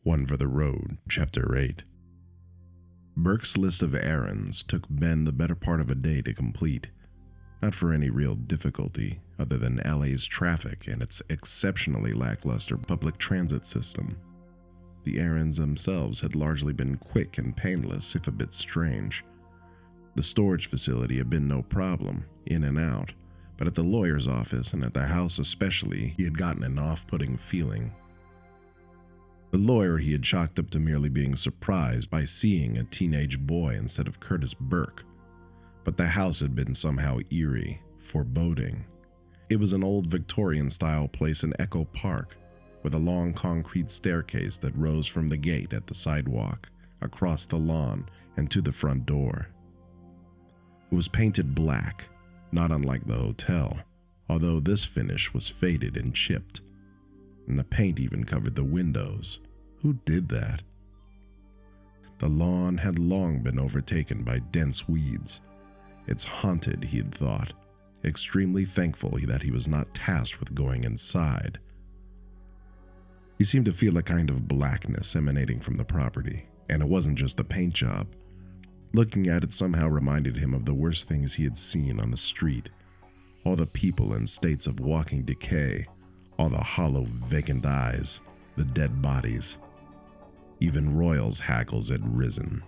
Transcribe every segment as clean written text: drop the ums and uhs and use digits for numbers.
One for the Road, Chapter 8. Burke's list of errands took Ben the better part of a day to complete, not for any real difficulty other than LA's traffic and its exceptionally lackluster public transit system. The errands themselves had largely been quick and painless, if a bit strange. The storage facility had been no problem, in and out, but at the lawyer's office and at the house especially, he had gotten an off-putting feeling. The lawyer he had chalked up to merely being surprised by seeing a teenage boy instead of Curtis Burke. But the house had been somehow eerie, foreboding. It was an old Victorian-style place in Echo Park, with a long concrete staircase that rose from the gate at the sidewalk, across the lawn, and to the front door. It was painted black, not unlike the hotel, although this finish was faded and chipped. And the paint even covered the windows. Who did that? The lawn had long been overtaken by dense weeds. It's haunted, he had thought, extremely thankful that he was not tasked with going inside. He seemed to feel a kind of blackness emanating from the property, and it wasn't just the paint job. Looking at it somehow reminded him of the worst things he had seen on the street. All the people in states of walking decay, all the hollow, vacant eyes, the dead bodies. Even Royal's hackles had risen,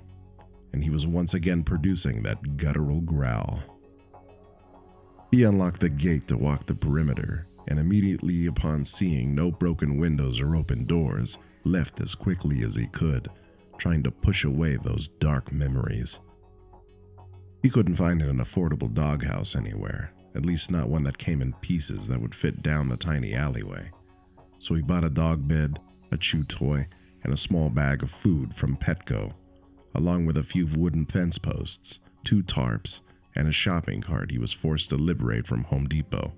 and he was once again producing that guttural growl. He unlocked the gate to walk the perimeter, and immediately upon seeing no broken windows or open doors, left as quickly as he could, trying to push away those dark memories. He couldn't find an affordable doghouse anywhere, at least not one that came in pieces that would fit down the tiny alleyway. So he bought a dog bed, a chew toy, and a small bag of food from Petco, along with a few wooden fence posts, 2 tarps, and a shopping cart he was forced to liberate from Home Depot.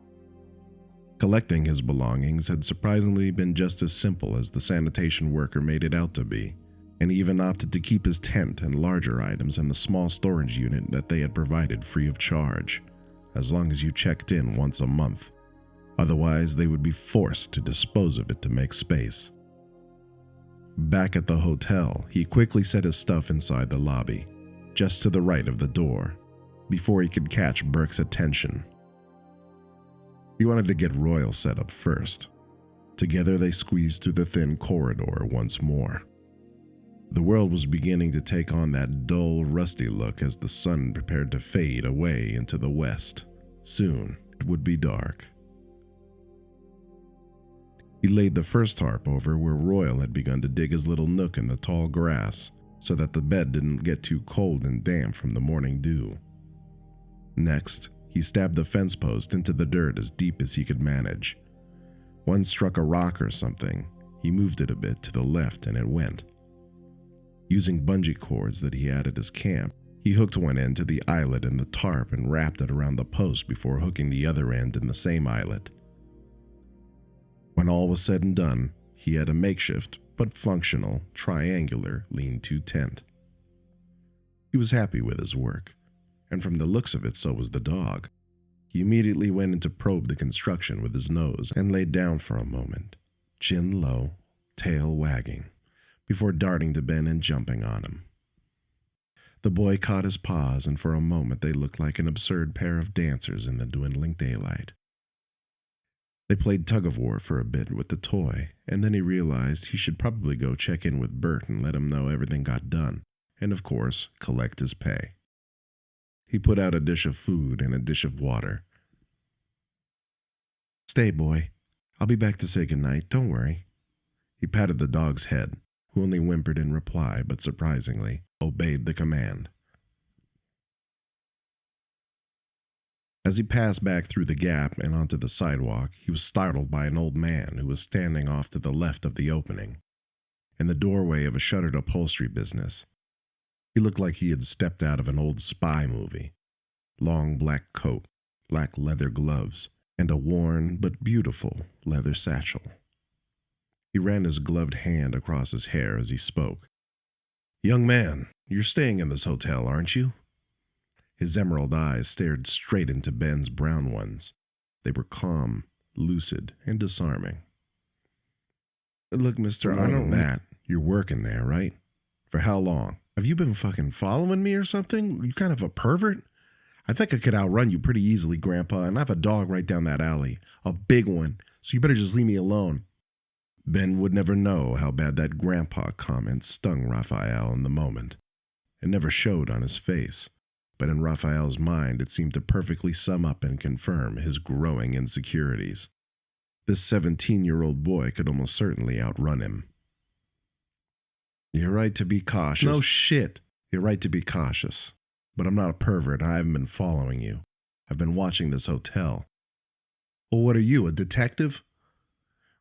Collecting his belongings had surprisingly been just as simple as the sanitation worker made it out to be, and he even opted to keep his tent and larger items in the small storage unit that they had provided free of charge, as long as you checked in once a month. Otherwise, they would be forced to dispose of it to make space. Back at the hotel, he quickly set his stuff inside the lobby, just to the right of the door, before he could catch Burke's attention. He wanted to get Royal set up first. Together they squeezed through the thin corridor once more. The world was beginning to take on that dull, rusty look as the sun prepared to fade away into the west. Soon, it would be dark. He laid the first tarp over where Royal had begun to dig his little nook in the tall grass, so that the bed didn't get too cold and damp from the morning dew. Next, he stabbed the fence post into the dirt as deep as he could manage. One struck a rock or something. He moved it a bit to the left and it went. Using bungee cords that he had at his camp, he hooked one end to the eyelet in the tarp and wrapped it around the post before hooking the other end in the same eyelet. When all was said and done, he had a makeshift but functional triangular lean-to tent. He was happy with his work, and from the looks of it so was the dog. He immediately went in to probe the construction with his nose and laid down for a moment, chin low, tail wagging, before darting to Ben and jumping on him. The boy caught his paws, and for a moment they looked like an absurd pair of dancers in the dwindling daylight. They played tug-of-war for a bit with the toy, and then he realized he should probably go check in with Bert and let him know everything got done, and of course, collect his pay. He put out a dish of food and a dish of water. "Stay, boy. I'll be back to say goodnight, don't worry." He patted the dog's head, who only whimpered in reply, but surprisingly, obeyed the command. As he passed back through the gap and onto the sidewalk, he was startled by an old man who was standing off to the left of the opening, in the doorway of a shuttered upholstery business. He looked like he had stepped out of an old spy movie. Long black coat, black leather gloves, and a worn but beautiful leather satchel. He ran his gloved hand across his hair as he spoke. "Young man, you're staying in this hotel, aren't you?" His emerald eyes stared straight into Ben's brown ones. They were calm, lucid, and disarming. "Look, mister, I don't that. You're working there, right? For how long? Have you been fucking following me or something? You kind of a pervert? I think I could outrun you pretty easily, Grandpa, and I have a dog right down that alley. A big one, so you better just leave me alone. Ben would never know how bad that grandpa comment stung Raphael in the moment. It never showed on his face, but in Raphael's mind it seemed to perfectly sum up and confirm his growing insecurities. This 17-year-old boy could almost certainly outrun him. You're right to be cautious. No shit. You're right to be cautious. But I'm not a pervert. I haven't been following you. I've been watching this hotel. Well, what are you, a detective?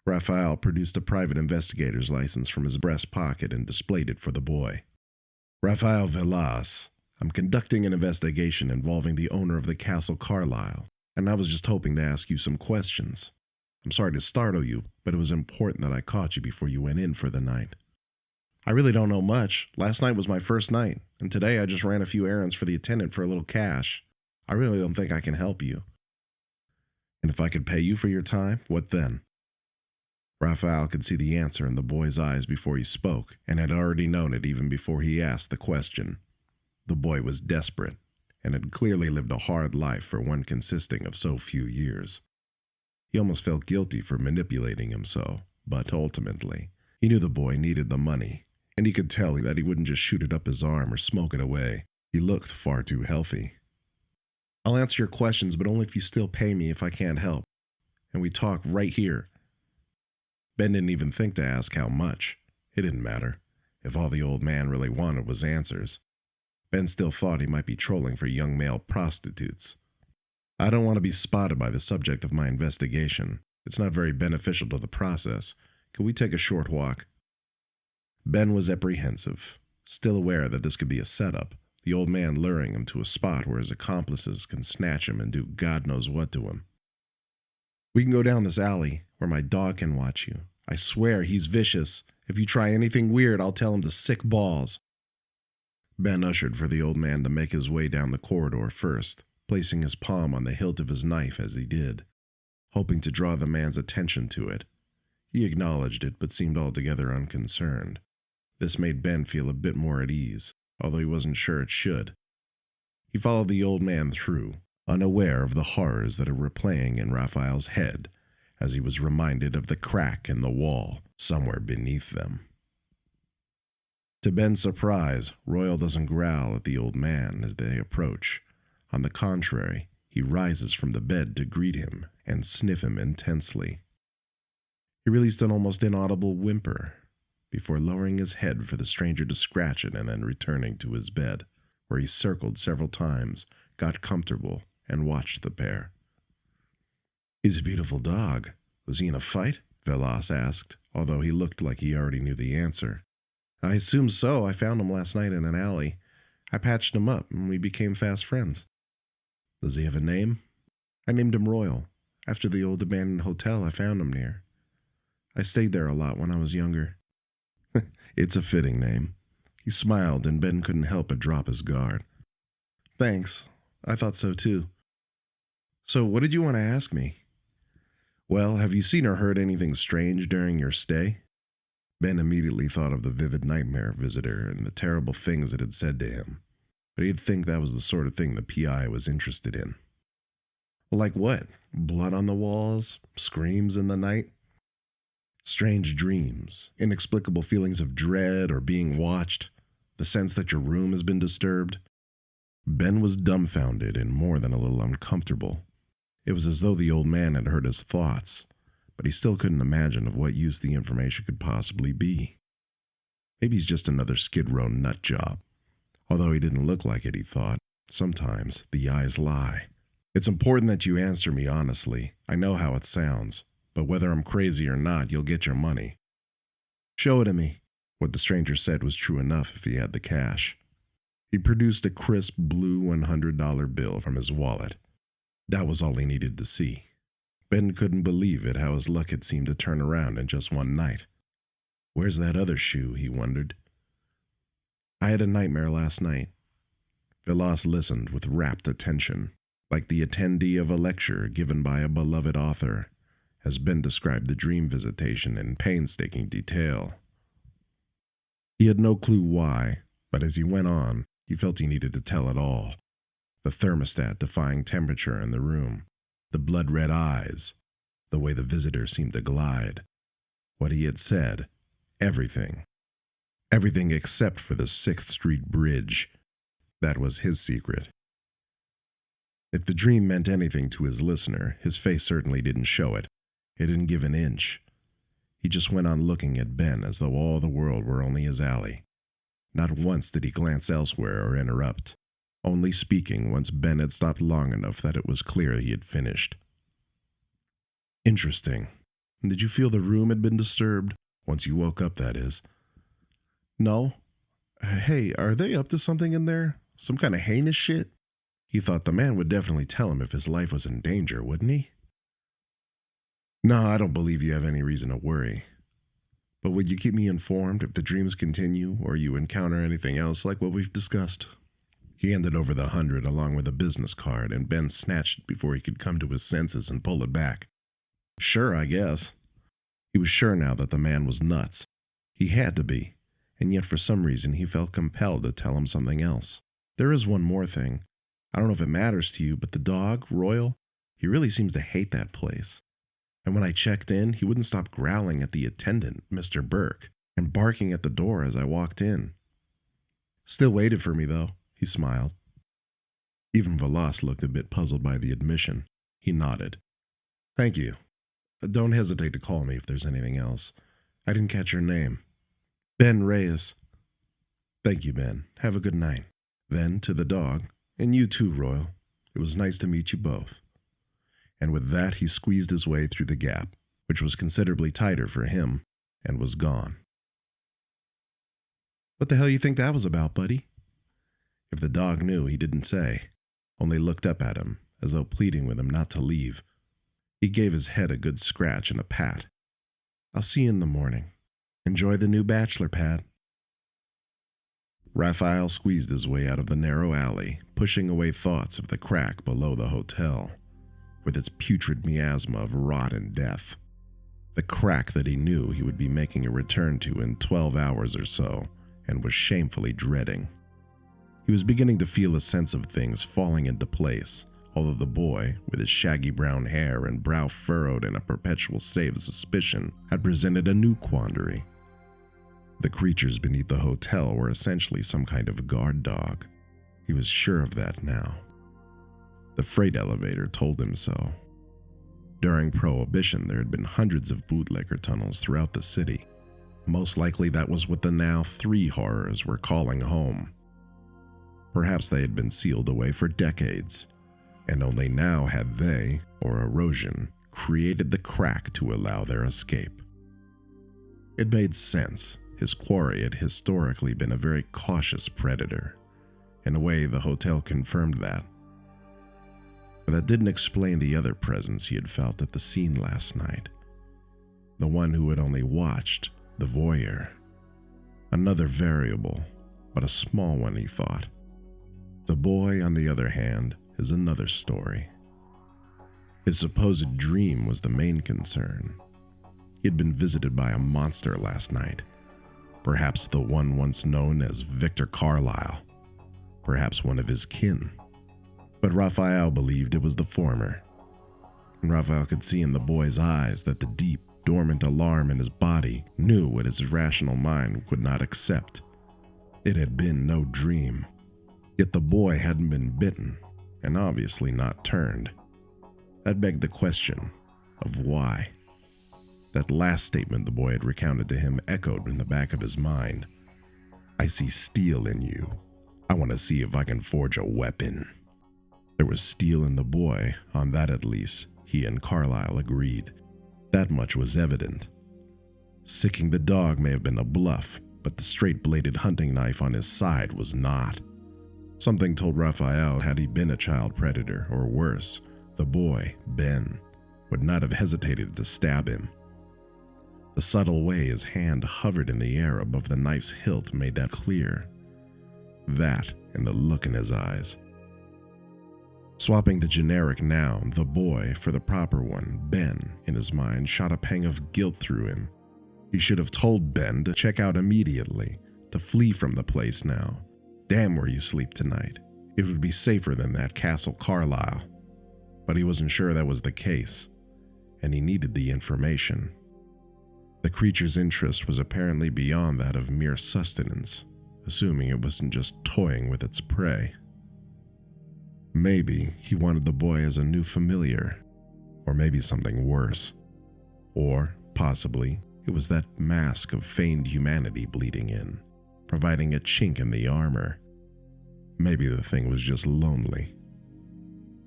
Raphael produced a private investigator's license from his breast pocket and displayed it for the boy. Raphael Velas, I'm conducting an investigation involving the owner of the Castle Carlisle, and I was just hoping to ask you some questions. I'm sorry to startle you, but it was important that I caught you before you went in for the night. I really don't know much. Last night was my first night, and today I just ran a few errands for the attendant for a little cash. I really don't think I can help you. And if I could pay you for your time, what then? Raphael could see the answer in the boy's eyes before he spoke, and had already known it even before he asked the question. The boy was desperate, and had clearly lived a hard life for one consisting of so few years. He almost felt guilty for manipulating him so, but ultimately, he knew the boy needed the money, and he could tell that he wouldn't just shoot it up his arm or smoke it away. He looked far too healthy. I'll answer your questions, but only if you still pay me if I can't help. And we talk right here. Ben didn't even think to ask how much. It didn't matter, if all the old man really wanted was answers. Ben still thought he might be trolling for young male prostitutes. I don't want to be spotted by the subject of my investigation. It's not very beneficial to the process. Could we take a short walk? Ben was apprehensive, still aware that this could be a setup, the old man luring him to a spot where his accomplices can snatch him and do God knows what to him. We can go down this alley, where my dog can watch you. I swear he's vicious. If you try anything weird, I'll tell him to sick balls. Ben ushered for the old man to make his way down the corridor first, placing his palm on the hilt of his knife as he did, hoping to draw the man's attention to it. He acknowledged it, but seemed altogether unconcerned. This made Ben feel a bit more at ease, although he wasn't sure it should. He followed the old man through, unaware of the horrors that were replaying in Raphael's head, as he was reminded of the crack in the wall somewhere beneath them. To Ben's surprise, Royal doesn't growl at the old man as they approach. On the contrary, he rises from the bed to greet him and sniff him intensely. He released an almost inaudible whimper before lowering his head for the stranger to scratch it and then returning to his bed, where he circled several times, got comfortable, and watched the pair. He's a beautiful dog. Was he in a fight? Velas asked, although he looked like he already knew the answer. I assume so. I found him last night in an alley. I patched him up, and we became fast friends. Does he have a name? I named him Royal, after the old abandoned hotel I found him near. I stayed there a lot when I was younger. It's a fitting name. He smiled, and Ben couldn't help but drop his guard. Thanks. I thought so too. So what did you want to ask me? Well, have you seen or heard anything strange during your stay? Ben immediately thought of the vivid nightmare visitor and the terrible things it had said to him, but he'd think that was the sort of thing the PI was interested in. Like what? Blood on the walls? Screams in the night? Strange dreams, inexplicable feelings of dread or being watched, the sense that your room has been disturbed. Ben was dumbfounded and more than a little uncomfortable. It was as though the old man had heard his thoughts, but he still couldn't imagine of what use the information could possibly be. Maybe he's just another Skid Row nut job. Although he didn't look like it, he thought. Sometimes the eyes lie. It's important that you answer me honestly. I know how it sounds, but whether I'm crazy or not, you'll get your money. Show it to me. What the stranger said was true enough if he had the cash. He produced a crisp blue $100 bill from his wallet. That was all he needed to see. Ben couldn't believe it how his luck had seemed to turn around in just one night. Where's that other shoe, he wondered. I had a nightmare last night. Velas listened with rapt attention, like the attendee of a lecture given by a beloved author, as Ben described the dream visitation in painstaking detail. He had no clue why, but as he went on, he felt he needed to tell it all. The thermostat defying temperature in the room, the blood-red eyes, the way the visitor seemed to glide, what he had said, everything. Everything except for the 6th Street Bridge. That was his secret. If the dream meant anything to his listener, his face certainly didn't show it. It didn't give an inch. He just went on looking at Ben as though all the world were only his alley. Not once did he glance elsewhere or interrupt, only speaking once Ben had stopped long enough that it was clear he had finished. Interesting. Did you feel the room had been disturbed? Once you woke up, that is. No. Hey, are they up to something in there? Some kind of heinous shit? He thought the man would definitely tell him if his life was in danger, wouldn't he? No, I don't believe you have any reason to worry. But would you keep me informed if the dreams continue or you encounter anything else like what we've discussed? He handed over the 100 along with a business card, and Ben snatched it before he could come to his senses and pull it back. Sure, I guess. He was sure now that the man was nuts. He had to be, and yet for some reason he felt compelled to tell him something else. There is one more thing. I don't know if it matters to you, but the dog, Royal, he really seems to hate that place. And when I checked in, he wouldn't stop growling at the attendant, Mr. Burke, and barking at the door as I walked in. Still waited for me, though, he smiled. Even Velas looked a bit puzzled by the admission. He nodded. Thank you. Don't hesitate to call me if there's anything else. I didn't catch your name. Ben Reyes. Thank you, Ben. Have a good night. Then, to the dog, and you too, Royal. It was nice to meet you both. And with that, he squeezed his way through the gap, which was considerably tighter for him, and was gone. What the hell you think that was about, buddy? If the dog knew, he didn't say, only looked up at him, as though pleading with him not to leave. He gave his head a good scratch and a pat. I'll see you in the morning. Enjoy the new bachelor pad. Raphael squeezed his way out of the narrow alley, pushing away thoughts of the crack below the hotel, with its putrid miasma of rot and death. The crack that he knew he would be making a return to in 12 hours or so, and was shamefully dreading. He was beginning to feel a sense of things falling into place, although the boy, with his shaggy brown hair and brow furrowed in a perpetual state of suspicion, had presented a new quandary. The creatures beneath the hotel were essentially some kind of guard dog. He was sure of that now. The freight elevator told him so. During Prohibition, there had been hundreds of bootlegger tunnels throughout the city. Most likely that was what the now 3 horrors were calling home. Perhaps they had been sealed away for decades, and only now had they, or erosion, created the crack to allow their escape. It made sense. His quarry had historically been a very cautious predator. In a way, the hotel confirmed that. But that didn't explain the other presence he had felt at the scene last night. The one who had only watched, the voyeur. Another variable, but a small one, he thought. The boy, on the other hand, is another story. His supposed dream was the main concern. He had been visited by a monster last night. Perhaps the one once known as Victor Carlyle. Perhaps one of his kin. But Raphael believed it was the former. And Raphael could see in the boy's eyes that the deep, dormant alarm in his body knew what his rational mind could not accept. It had been no dream. Yet the boy hadn't been bitten, and obviously not turned. That begged the question of why. That last statement the boy had recounted to him echoed in the back of his mind. I see steel in you. I want to see if I can forge a weapon. There was steel in the boy, on that at least, he and Carlyle agreed. That much was evident. Sicking the dog may have been a bluff, but the straight-bladed hunting knife on his side was not. Something told Raphael had he been a child predator, or worse, the boy, Ben, would not have hesitated to stab him. The subtle way his hand hovered in the air above the knife's hilt made that clear. That and the look in his eyes. Swapping the generic noun, the boy, for the proper one, Ben, in his mind, shot a pang of guilt through him. He should have told Ben to check out immediately, to flee from the place now. Damn where you sleep tonight. It would be safer than that Castle Carlisle. But he wasn't sure that was the case, and he needed the information. The creature's interest was apparently beyond that of mere sustenance, assuming it wasn't just toying with its prey. Maybe he wanted the boy as a new familiar, or maybe something worse. Or, possibly, it was that mask of feigned humanity bleeding in, providing a chink in the armor. Maybe the thing was just lonely.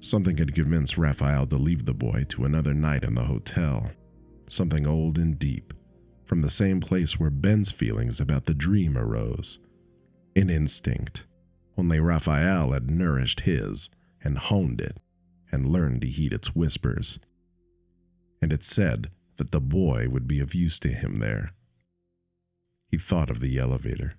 Something had convinced Raphael to leave the boy to another night in the hotel. Something old and deep, from the same place where Ben's feelings about the dream arose. An instinct. Only Raphael had nourished his and honed it and learned to heed its whispers. And it said that the boy would be of use to him there. He thought of the elevator.